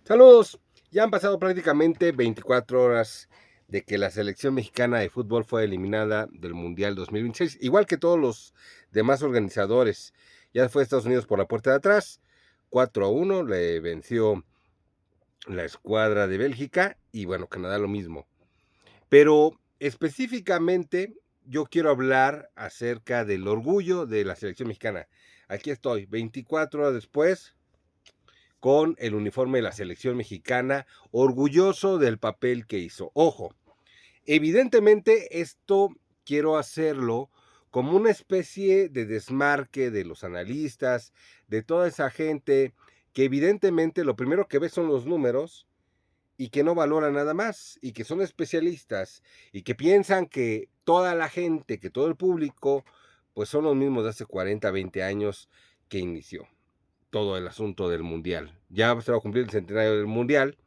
Saludos. Ya han pasado prácticamente 24 horas de que la selección mexicana de fútbol fue eliminada del Mundial 2026, igual que todos los demás organizadores. Ya fue Estados Unidos por la puerta de atrás, 4-1, le venció la escuadra de Bélgica y bueno, Canadá lo mismo. Pero específicamente yo quiero hablar acerca del orgullo de la selección mexicana. Aquí estoy, 24 horas después, con el uniforme de la selección mexicana, orgulloso del papel que hizo. Ojo, evidentemente esto quiero hacerlo como una especie de desmarque de los analistas, de toda esa gente que evidentemente lo primero que ve son los números y que no valora nada más y que son especialistas y que piensan que toda la gente, que todo el público, pues son los mismos de hace 40, 20 años que inició todo el asunto del mundial. Ya se va a cumplir el centenario del mundial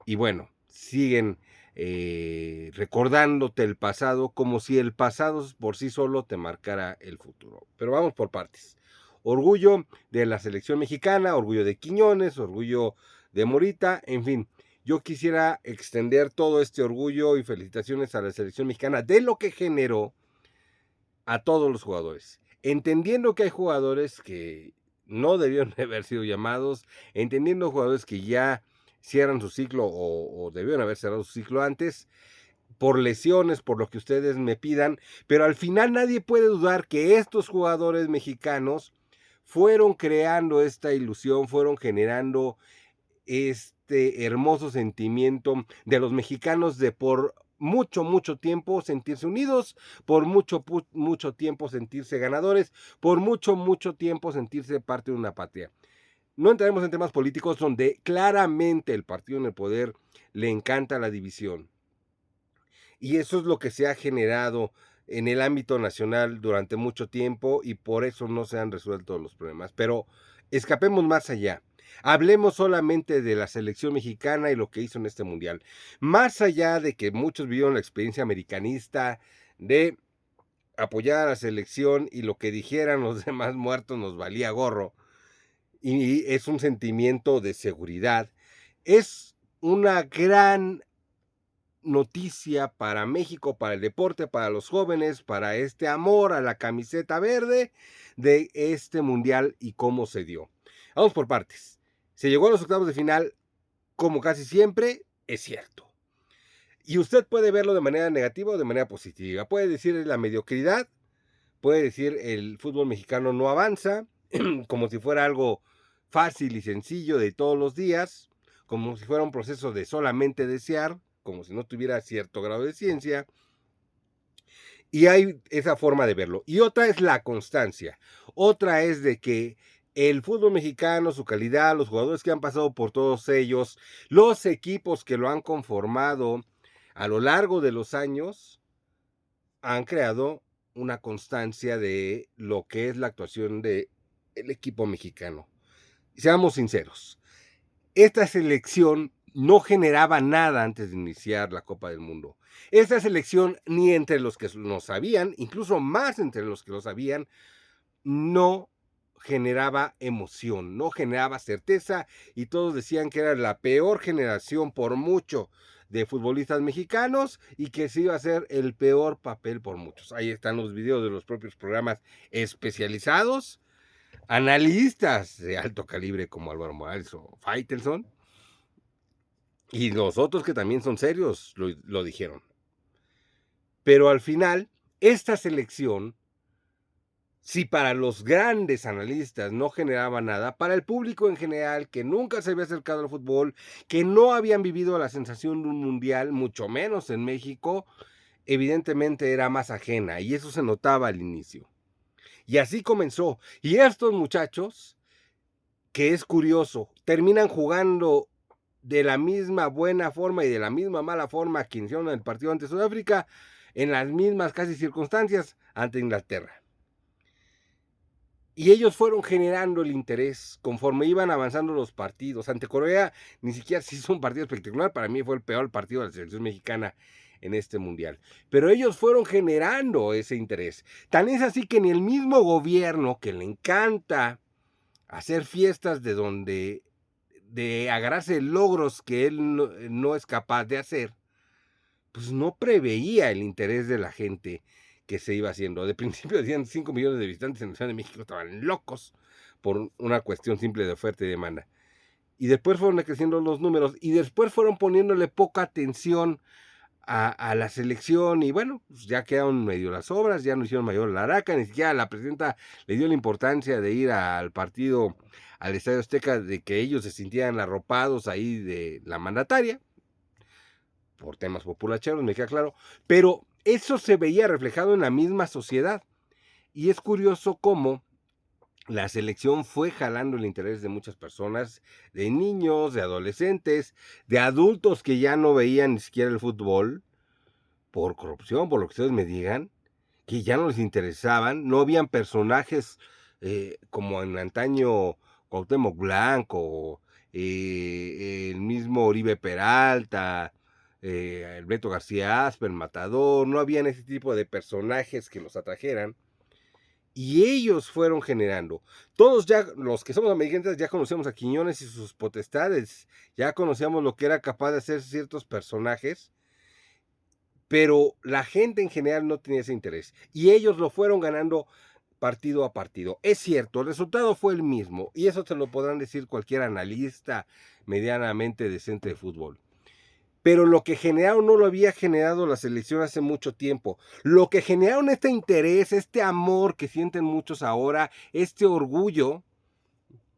y bueno, siguen recordándote el pasado como si el pasado por sí solo te marcara el futuro. Pero vamos por partes. Orgullo de la selección mexicana, orgullo de Quiñones, orgullo de Morita, en fin. Yo quisiera extender todo este orgullo y felicitaciones a la selección mexicana de lo que generó a todos los jugadores. Entendiendo que hay jugadores que no debieron haber sido llamados, entendiendo jugadores que ya cierran su ciclo o debieron haber cerrado su ciclo antes, por lesiones, por lo que ustedes me pidan, pero al final nadie puede dudar que estos jugadores mexicanos fueron creando esta ilusión, fueron generando este hermoso sentimiento de los mexicanos de por mucho tiempo sentirse unidos, por mucho tiempo sentirse ganadores, por mucho tiempo sentirse parte de una patria. No entraremos en temas políticos donde claramente el partido en el poder le encanta la división. Y eso es lo que se ha generado en el ámbito nacional durante mucho tiempo y por eso no se han resuelto los problemas. Pero escapemos más allá. Hablemos solamente de la selección mexicana y lo que hizo en este mundial. Más allá de que muchos vivieron la experiencia americanista de apoyar a la selección y lo que dijeran los demás muertos nos valía gorro. Y es un sentimiento de seguridad. Es una gran noticia para México, para el deporte, para los jóvenes, para este amor a la camiseta verde de este mundial y cómo se dio. Vamos por partes. Se llegó a los octavos de final, como casi siempre, es cierto. Y usted puede verlo de manera negativa o de manera positiva. Puede decir la mediocridad, puede decir el fútbol mexicano no avanza, como si fuera algo fácil y sencillo de todos los días, como si fuera un proceso de solamente desear, como si no tuviera cierto grado de ciencia. Y hay esa forma de verlo. Y otra es la constancia. Otra es de que el fútbol mexicano, su calidad, los jugadores que han pasado por todos ellos, los equipos que lo han conformado a lo largo de los años, han creado una constancia de lo que es la actuación del equipo mexicano. Seamos sinceros, esta selección no generaba nada antes de iniciar la Copa del Mundo. Esta selección, ni entre los que lo sabían, incluso más entre los que lo sabían, no generaba emoción, no generaba certeza y todos decían que era la peor generación por mucho de futbolistas mexicanos y que se iba a hacer el peor papel por muchos. Ahí están los videos de los propios programas especializados, analistas de alto calibre como Álvaro Morales o Faitelson, y los otros que también son serios lo dijeron. Pero al final, esta selección, si para los grandes analistas no generaba nada, para el público en general que nunca se había acercado al fútbol, que no habían vivido la sensación de un mundial, mucho menos en México, evidentemente era más ajena y eso se notaba al inicio. Y así comenzó. Y estos muchachos, que es curioso, terminan jugando de la misma buena forma y de la misma mala forma que hicieron el partido ante Sudáfrica, en las mismas casi circunstancias ante Inglaterra. Y ellos fueron generando el interés conforme iban avanzando los partidos. Ante Corea ni siquiera se hizo un partido espectacular. Para mí fue el peor partido de la selección mexicana en este mundial. Pero ellos fueron generando ese interés. Tan es así que ni el mismo gobierno, que le encanta hacer fiestas de donde de agarrarse logros que él no es capaz de hacer, pues no preveía el interés de la gente que se iba haciendo. De principio decían 5 millones de visitantes en la Ciudad de México, estaban locos por una cuestión simple de oferta y demanda. Y después fueron creciendo los números y después fueron poniéndole poca atención a la selección y bueno, pues ya quedaron medio las obras, ya no hicieron mayor la araca, ni siquiera la presidenta le dio la importancia de ir al partido, al Estadio Azteca, de que ellos se sintieran arropados ahí de la mandataria, por temas populacheros, me queda claro, pero eso se veía reflejado en la misma sociedad. Y es curioso cómo la selección fue jalando el interés de muchas personas, de niños, de adolescentes, de adultos que ya no veían ni siquiera el fútbol, por corrupción, por lo que ustedes me digan, que ya no les interesaban, no habían personajes como en antaño Cuauhtémoc Blanco, el mismo Oribe Peralta, el Beto García Aspe, el Matador, no habían ese tipo de personajes que los atrajeran. Y ellos fueron generando. Todos ya, los que somos americanos, ya conocíamos a Quiñones y sus potestades, ya conocíamos lo que era capaz de hacer ciertos personajes, pero la gente en general no tenía ese interés. Y ellos lo fueron ganando partido a partido. Es cierto, el resultado fue el mismo, y eso te lo podrán decir cualquier analista medianamente decente de fútbol. Pero lo que generaron no lo había generado la selección hace mucho tiempo. Lo que generaron este interés, este amor que sienten muchos ahora, este orgullo,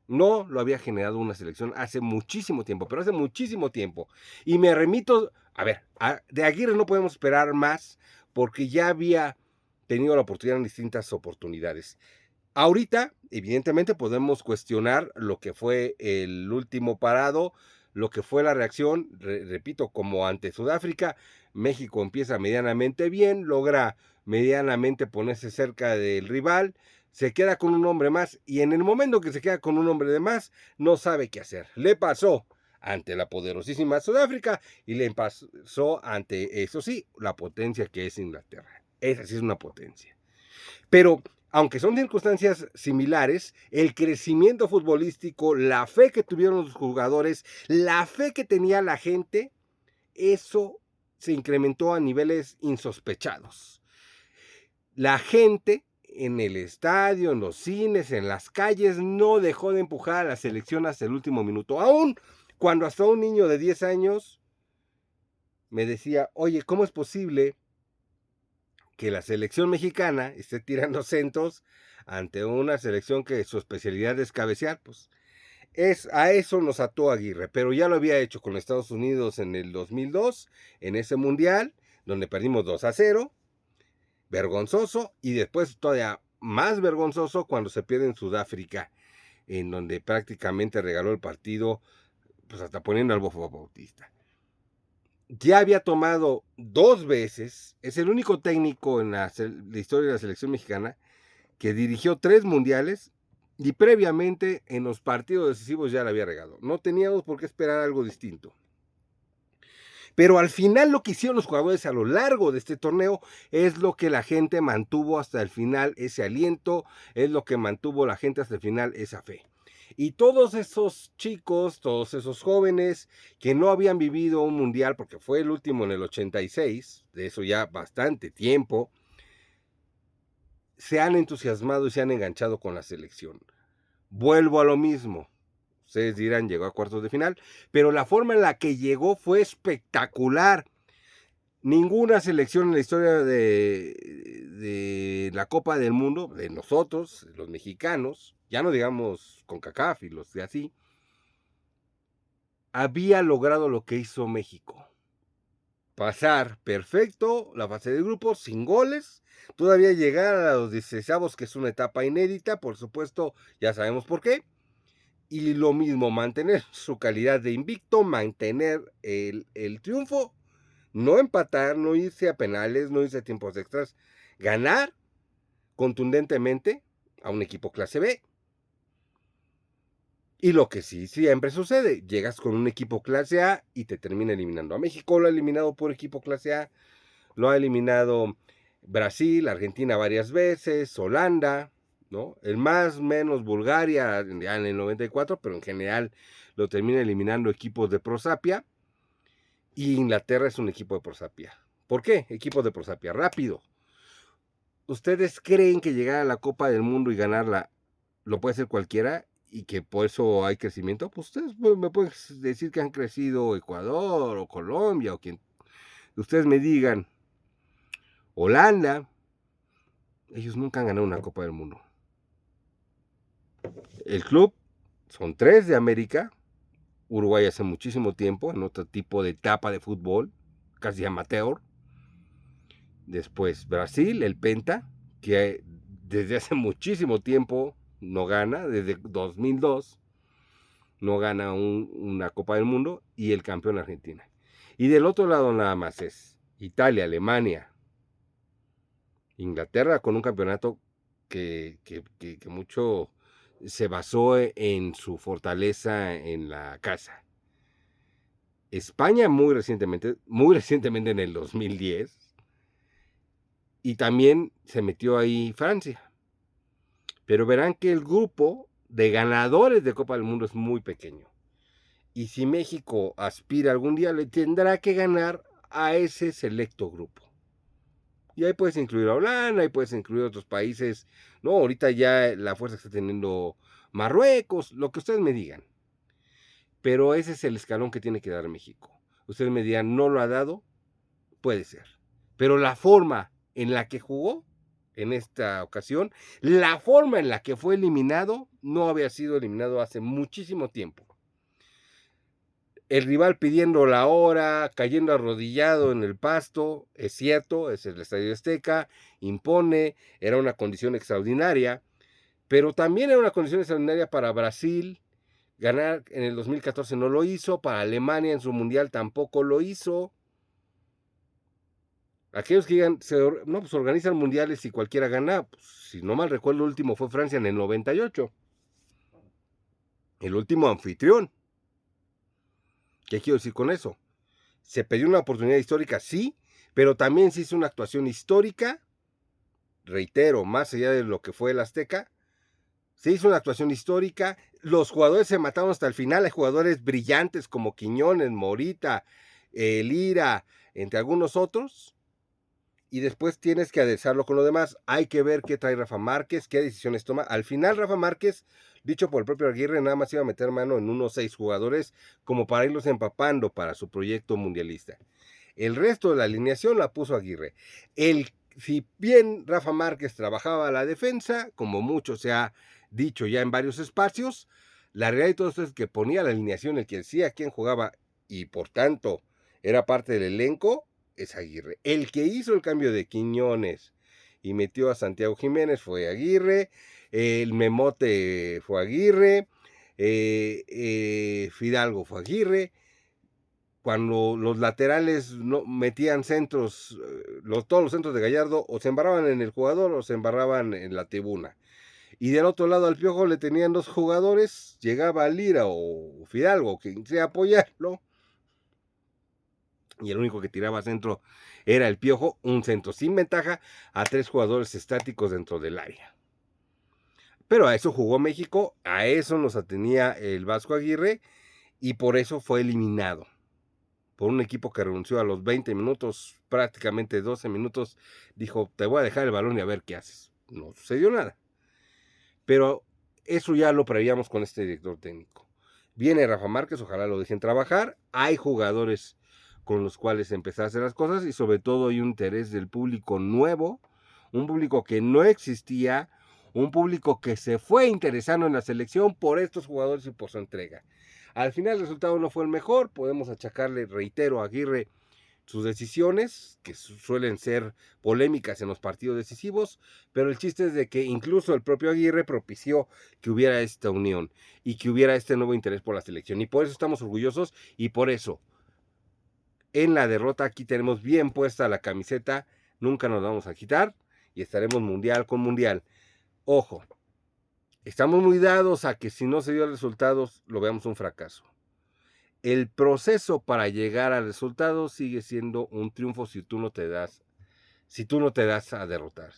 no lo había generado una selección hace muchísimo tiempo, pero hace muchísimo tiempo. Y me remito, a ver, de Aguirre no podemos esperar más porque ya había tenido la oportunidad en distintas oportunidades. Ahorita, evidentemente, podemos cuestionar lo que fue el último parado, lo que fue la reacción, repito, como ante Sudáfrica, México empieza medianamente bien, logra medianamente ponerse cerca del rival, se queda con un hombre más y en el momento que se queda con un hombre de más, no sabe qué hacer. Le pasó ante la poderosísima Sudáfrica y le pasó ante, eso sí, la potencia que es Inglaterra. Esa sí es una potencia. Pero aunque son circunstancias similares, el crecimiento futbolístico, la fe que tuvieron los jugadores, la fe que tenía la gente, eso se incrementó a niveles insospechados. La gente en el estadio, en los cines, en las calles, no dejó de empujar a la selección hasta el último minuto. Aún cuando hasta un niño de 10 años me decía, oye, ¿cómo es posible que la selección mexicana esté tirando centros ante una selección que su especialidad es cabecear? Pues a eso nos ató Aguirre, pero ya lo había hecho con Estados Unidos en el 2002, en ese mundial, donde perdimos 2-0, vergonzoso, y después todavía más vergonzoso cuando se pierde en Sudáfrica, en donde prácticamente regaló el partido, pues hasta poniendo al Bofo Bautista. Ya había tomado 2 veces, es el único técnico en la historia de la selección mexicana que dirigió 3 mundiales y previamente en los partidos decisivos ya la había regado. No teníamos por qué esperar algo distinto. Pero al final lo que hicieron los jugadores a lo largo de este torneo es lo que la gente mantuvo hasta el final, ese aliento, es lo que mantuvo la gente hasta el final, esa fe. Y todos esos chicos, todos esos jóvenes que no habían vivido un mundial, porque fue el último en el 86, de eso ya bastante tiempo, se han entusiasmado y se han enganchado con la selección. Vuelvo a lo mismo. Ustedes dirán, llegó a cuartos de final, pero la forma en la que llegó fue espectacular. Ninguna selección en la historia de la Copa del Mundo, de nosotros, los mexicanos, ya no digamos CONCACAF y los de así, había logrado lo que hizo México. Pasar perfecto la fase de grupos sin goles, todavía llegar a los 16avos, que es una etapa inédita, por supuesto, ya sabemos por qué. Y lo mismo, mantener su calidad de invicto, mantener el triunfo, no empatar, no irse a penales, no irse a tiempos extras, ganar contundentemente a un equipo clase B. Y lo que sí siempre sucede, llegas con un equipo clase A y te termina eliminando. A México lo ha eliminado por equipo clase A, lo ha eliminado Brasil, Argentina varias veces, Holanda, ¿no? El más menos Bulgaria ya en el 94, pero en general lo termina eliminando equipos de Prosapia, y Inglaterra es un equipo de Prosapia. ¿Por qué? Equipos de Prosapia, rápido. ¿Ustedes creen que llegar a la Copa del Mundo y ganarla lo puede hacer cualquiera y que por eso hay crecimiento? Pues ustedes me pueden decir que han crecido Ecuador o Colombia o quien ustedes me digan. Holanda, ellos nunca han ganado una Copa del Mundo. El club son 3 de América. Uruguay hace muchísimo tiempo, en otro tipo de etapa de fútbol, casi amateur. Después Brasil, el Penta, que desde hace muchísimo tiempo no gana, desde 2002 no gana una Copa del Mundo, y el campeón Argentina. Y del otro lado nada más es Italia, Alemania, Inglaterra, con un campeonato que mucho se basó en su fortaleza en la casa. España muy recientemente en el 2010, y también se metió ahí Francia. Pero verán que el grupo de ganadores de Copa del Mundo es muy pequeño. Y si México aspira algún día, le tendrá que ganar a ese selecto grupo. Y ahí puedes incluir a Holanda, ahí puedes incluir a otros países. No, ahorita ya la fuerza está teniendo Marruecos, lo que ustedes me digan. Pero ese es el escalón que tiene que dar México. Ustedes me dirán, no lo ha dado, puede ser. Pero la forma en la que jugó en esta ocasión, la forma en la que fue eliminado, no había sido eliminado hace muchísimo tiempo. El rival pidiendo la hora, cayendo arrodillado en el pasto, es cierto, es el Estadio Azteca, impone, era una condición extraordinaria, pero también era una condición extraordinaria para Brasil. Ganar en el 2014 no lo hizo, para Alemania en su mundial tampoco lo hizo. Aquellos que digan, pues organizan mundiales y cualquiera gana, pues, si no mal recuerdo, el último fue Francia en el 98. El último anfitrión. ¿Qué quiero decir con eso? Se perdió una oportunidad histórica, sí, pero también se hizo una actuación histórica, reitero, más allá de lo que fue el Azteca, se hizo una actuación histórica, los jugadores se mataron hasta el final, hay jugadores brillantes como Quiñones, Morita, Lira, entre algunos otros, y después tienes que aderezarlo con lo demás. Hay que ver qué trae Rafa Márquez, qué decisiones toma. Al final Rafa Márquez, dicho por el propio Aguirre, nada más iba a meter mano en unos 6 jugadores como para irlos empapando para su proyecto mundialista. El resto de la alineación la puso Aguirre. Si bien Rafa Márquez trabajaba a la defensa, como mucho se ha dicho ya en varios espacios, la realidad de todo esto es que ponía la alineación, el que decía quién jugaba y por tanto era parte del elenco, es Aguirre. El que hizo el cambio de Quiñones y metió a Santiago Jiménez fue Aguirre, el Memote fue Aguirre, Fidalgo fue Aguirre. Cuando los laterales no metían centros, todos los centros de Gallardo o se embarraban en el jugador o se embarraban en la tribuna. Y del otro lado al Piojo le tenían 2 jugadores, llegaba Lira o Fidalgo, quien sea apoyarlo, y el único que tiraba centro era el Piojo, un centro sin ventaja a 3 jugadores estáticos dentro del área. Pero a eso jugó México, a eso nos atenía el Vasco Aguirre, y por eso fue eliminado. Por un equipo que renunció a los 20 minutos, prácticamente 12 minutos, dijo, te voy a dejar el balón y a ver qué haces. No sucedió nada. Pero eso ya lo prevíamos con este director técnico. Viene Rafa Márquez, ojalá lo dejen trabajar. Hay jugadores con los cuales empezar a hacer las cosas y sobre todo hay un interés del público nuevo, un público que no existía, un público que se fue interesando en la selección por estos jugadores y por su entrega. Al final el resultado no fue el mejor, podemos achacarle, reitero, a Aguirre sus decisiones, que suelen ser polémicas en los partidos decisivos, pero el chiste es de que incluso el propio Aguirre propició que hubiera esta unión y que hubiera este nuevo interés por la selección. Y por eso estamos orgullosos y por eso en la derrota aquí tenemos bien puesta la camiseta, nunca nos vamos a quitar y estaremos mundial con mundial. Ojo, estamos muy dados a que si no se dio resultados lo veamos un fracaso. El proceso para llegar al resultado sigue siendo un triunfo si tú no te das a derrotar.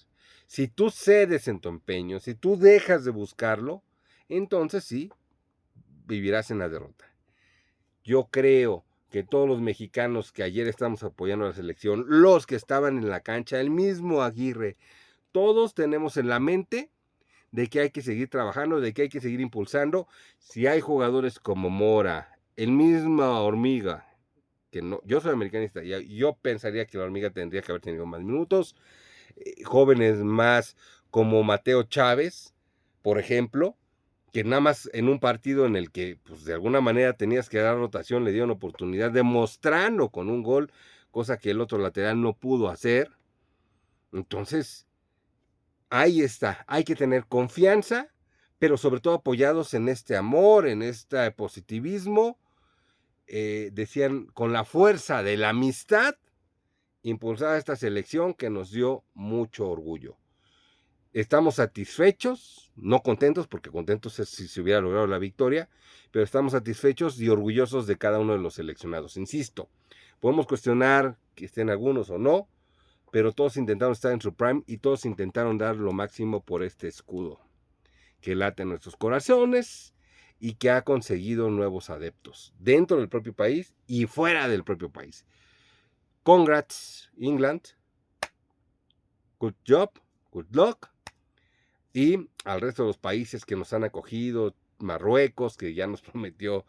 Si tú cedes en tu empeño, si tú dejas de buscarlo, entonces sí, vivirás en la derrota. Yo creo que todos los mexicanos que ayer estamos apoyando a la selección, los que estaban en la cancha, el mismo Aguirre, todos tenemos en la mente de que hay que seguir trabajando, de que hay que seguir impulsando. Si hay jugadores como Mora, el mismo Hormiga, que no, yo soy americanista, y yo pensaría que la Hormiga tendría que haber tenido más minutos, jóvenes más como Mateo Chávez, por ejemplo, que nada más en un partido en el que pues, de alguna manera tenías que dar rotación, le dieron oportunidad, demostrando con un gol, cosa que el otro lateral no pudo hacer. Entonces, ahí está, hay que tener confianza, pero sobre todo apoyados en este amor, en este positivismo, decían, con la fuerza de la amistad, impulsar esta selección que nos dio mucho orgullo. Estamos satisfechos, no contentos, porque contentos es si se hubiera logrado la victoria, pero estamos satisfechos y orgullosos de cada uno de los seleccionados. Insisto, podemos cuestionar que estén algunos o no, pero todos intentaron estar en su prime y todos intentaron dar lo máximo por este escudo que late en nuestros corazones y que ha conseguido nuevos adeptos dentro del propio país y fuera del propio país. Congrats, England. Good job, good luck. Y al resto de los países que nos han acogido, Marruecos, que ya nos prometió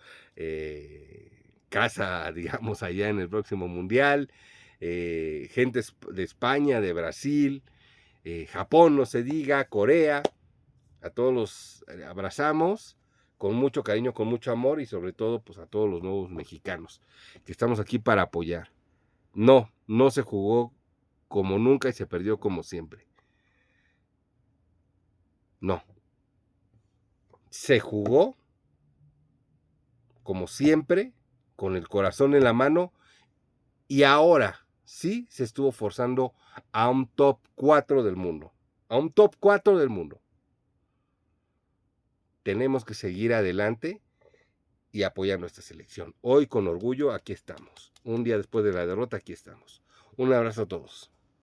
casa, digamos, allá en el próximo mundial, gente de España, de Brasil, Japón, no se diga, Corea, a todos los abrazamos con mucho cariño, con mucho amor y sobre todo pues a todos los nuevos mexicanos que estamos aquí para apoyar. No se jugó como nunca y se perdió como siempre. No. Se jugó como siempre, con el corazón en la mano, y ahora sí se estuvo forzando a un top 4 del mundo. A un top 4 del mundo. Tenemos que seguir adelante y apoyar nuestra selección. Hoy con orgullo aquí estamos. Un día después de la derrota aquí estamos. Un abrazo a todos.